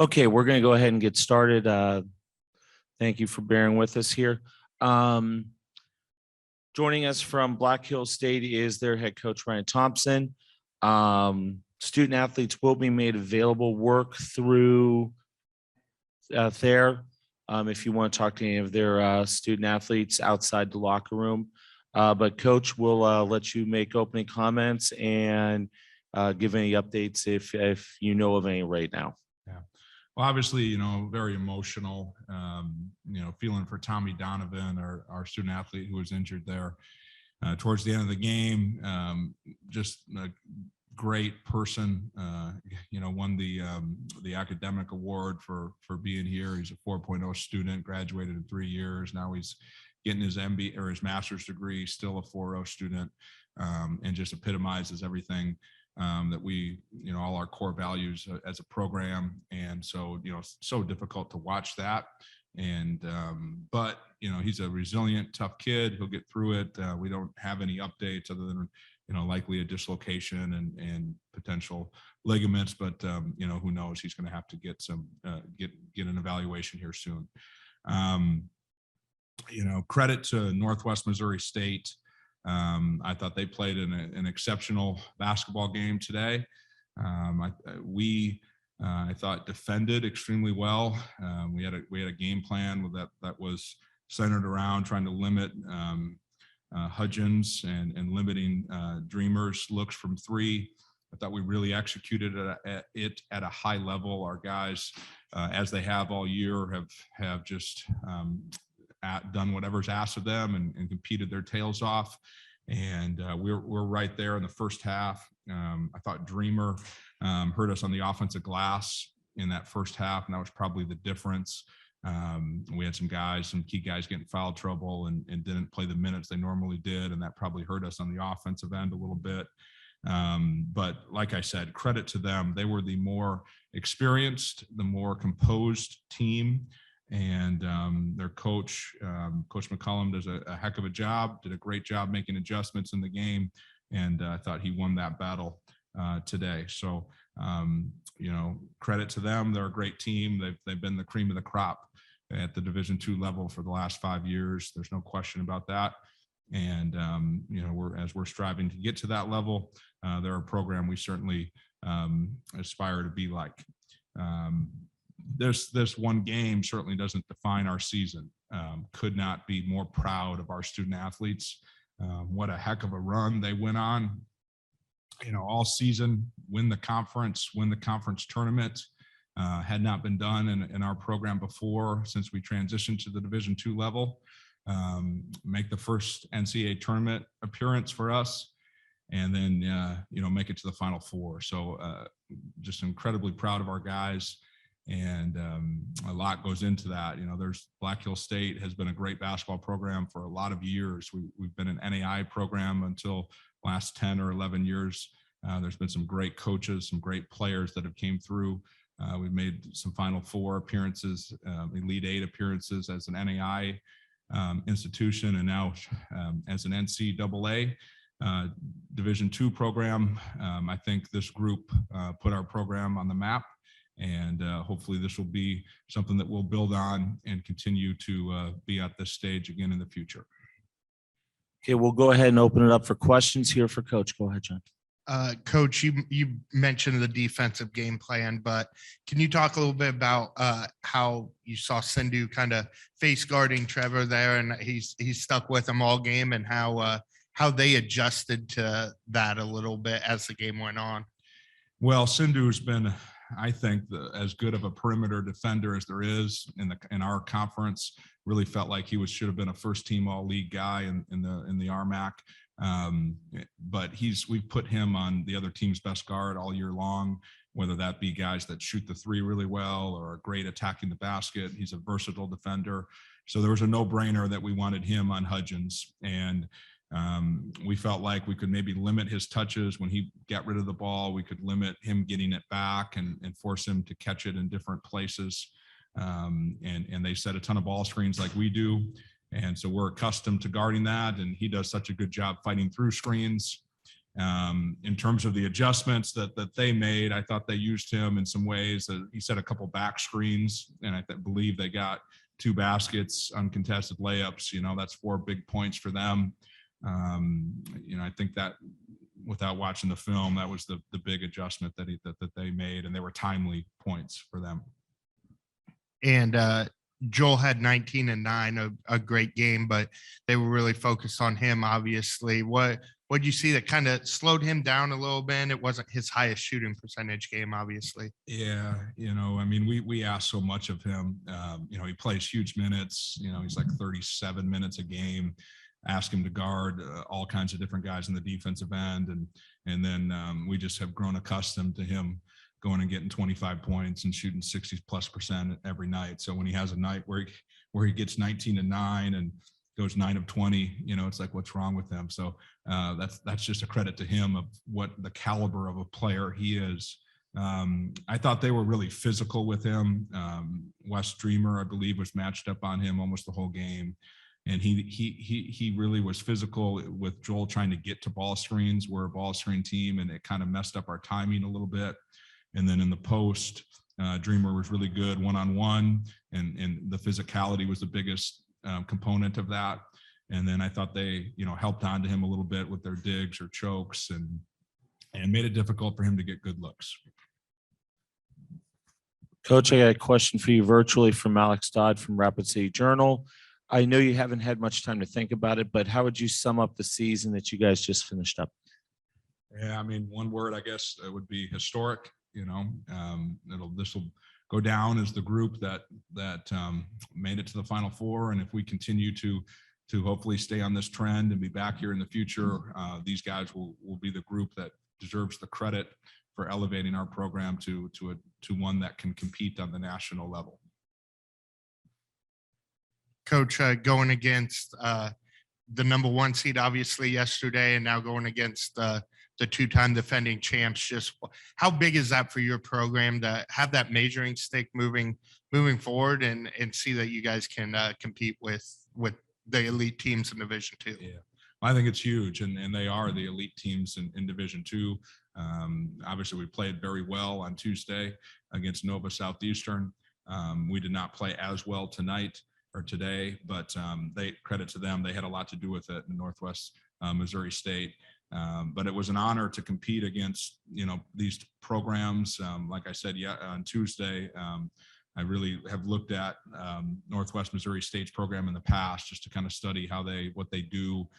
Okay, we're going to go ahead and get started. Thank you for bearing with us here. Joining us from Black Hills State is their head coach, Ryan Thompson. Student athletes will be made available, work through there if you want to talk to any of their student athletes outside the locker room. But Coach will let you make opening comments and give any updates if you know of any right now. Yeah. Well, obviously, very emotional, feeling for Tommy Donovan, our student athlete who was injured there towards the end of the game. Just a great person, won the academic award for being here. He's a 4.0 student, graduated in 3 years. Now he's getting his MBA or his master's degree, still a 4.0 student, and just epitomizes everything that we, all our core values as a program. And so, so difficult to watch that. And, but, he's a resilient, tough kid. He'll get through it. We don't have any updates other than, likely a dislocation and potential ligaments, but, who knows, he's going to have to get some, get an evaluation here soon. Credit to Northwest Missouri State. I thought they played an exceptional basketball game today. I thought defended extremely well. We had a game plan that was centered around trying to limit Hudgens and limiting Dreamer's looks from three. I thought we really executed it at a high level. Our guys, as they have all year, have just done whatever's asked of them and competed their tails off. And we're right there in the first half. I thought Dreamer hurt us on the offensive glass in that first half, and that was probably the difference. We had some key guys getting foul trouble and didn't play the minutes they normally did, and that probably hurt us on the offensive end a little bit. But like I said, credit to them. They were the more experienced, the more composed team. And their coach, Coach McCullum, does a heck of a job, did a great job making adjustments in the game. And I thought he won that battle today. So, credit to them. They're a great team. They've been the cream of the crop at the Division II level for the last 5 years. There's no question about that. And, we're striving to get to that level. They're a program we certainly aspire to be like. This one game certainly doesn't define our season. Could not be more proud of our student athletes. What a heck of a run they went on, all season, win the conference tournament. Had not been done in our program before since we transitioned to the Division II level. Make the first NCAA tournament appearance for us, and then, make it to the Final Four. So just incredibly proud of our guys. And a lot goes into that. There's Black Hills State has been a great basketball program for a lot of years. We've been an NAI program until last 10 or 11 years. There's been some great coaches, some great players that have came through. We've made some Final Four appearances, Elite Eight appearances as an NAI institution, and now as an NCAA Division II program. I think this group put our program on the map. And hopefully this will be something that we'll build on and continue to be at this stage again in the future. Okay, we'll go ahead and open it up for questions here for Coach. Go ahead, John. Coach, you mentioned the defensive game plan, but can you talk a little bit about how you saw Sindhu kind of face guarding Trevor there, and he's stuck with him all game, and how they adjusted to that a little bit as the game went on? Well, Sindhu's been, I think, as good of a perimeter defender as there is in our conference. Really felt like he should have been a first-team all-league guy in the RMAC. But we've put him on the other team's best guard all year long, whether that be guys that shoot the three really well or are great attacking the basket. He's a versatile defender. So there was a no-brainer that we wanted him on Hudgens. And we felt like we could maybe limit his touches when he got rid of the ball. We could limit him getting it back and force him to catch it in different places. And they set a ton of ball screens like we do. And so we're accustomed to guarding that. And he does such a good job fighting through screens. In terms of the adjustments that they made, I thought they used him in some ways. He set a couple back screens, and I believe they got 2 baskets, uncontested layups. That's 4 big points for them. I think that without watching the film, that was the big adjustment that they made, and they were timely points for them. And Joel had 19 and 9, a great game, but they were really focused on him, obviously. What'd you see that kind of slowed him down a little bit? It wasn't his highest shooting percentage game, obviously. Yeah, we asked so much of him. He plays huge minutes. He's like 37 minutes a game. Ask him to guard all kinds of different guys in the defensive end, and then we just have grown accustomed to him going and getting 25 points and shooting 60+% every night. So when he has a night where he gets 19 and 9 and goes 9 of 20, it's like, what's wrong with him? So that's just a credit to him of what the caliber of a player he is. I thought they were really physical with him. Wes Dreamer, I believe, was matched up on him almost the whole game. And he really was physical with Joel trying to get to ball screens. We're a ball screen team, and it kind of messed up our timing a little bit. And then in the post, Dreamer was really good one-on-one, and the physicality was the biggest component of that. And then I thought they, helped onto him a little bit with their digs or chokes, and made it difficult for him to get good looks. Coach, I got a question for you virtually from Alex Dodd from Rapid City Journal. I know you haven't had much time to think about it, but how would you sum up the season that you guys just finished up? Yeah, one word, I guess, would be historic. This will go down as the group that made it to the Final Four, and if we continue to hopefully stay on this trend and be back here in the future, these guys will be the group that deserves the credit for elevating our program to one that can compete on the national level. Coach, going against the number 1 seed, obviously, yesterday, and now going against the 2-time defending champs, just how big is that for your program to have that measuring stick moving forward and see that you guys can compete with the elite teams in Division II? Yeah, I think it's huge, and they are the elite teams in Division II. Obviously, we played very well on Tuesday against Nova Southeastern. We did not play as well tonight or today, but they credit to them. They had a lot to do with it in Northwest Missouri State. But it was an honor to compete against, these programs. Like I said, on Tuesday, I really have looked at Northwest Missouri State's program in the past just to kind of study what they do.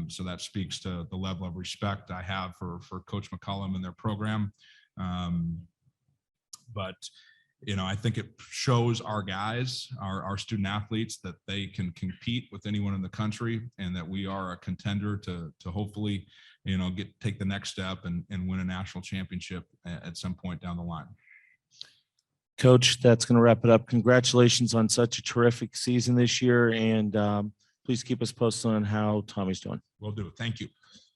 So that speaks to the level of respect I have for Coach McCollum and their program. But I think it shows our guys, our student athletes, that they can compete with anyone in the country, and that we are a contender to hopefully, take the next step and win a national championship at some point down the line. Coach, that's going to wrap it up. Congratulations on such a terrific season this year, and please keep us posted on how Tommy's doing. Will do. Thank you.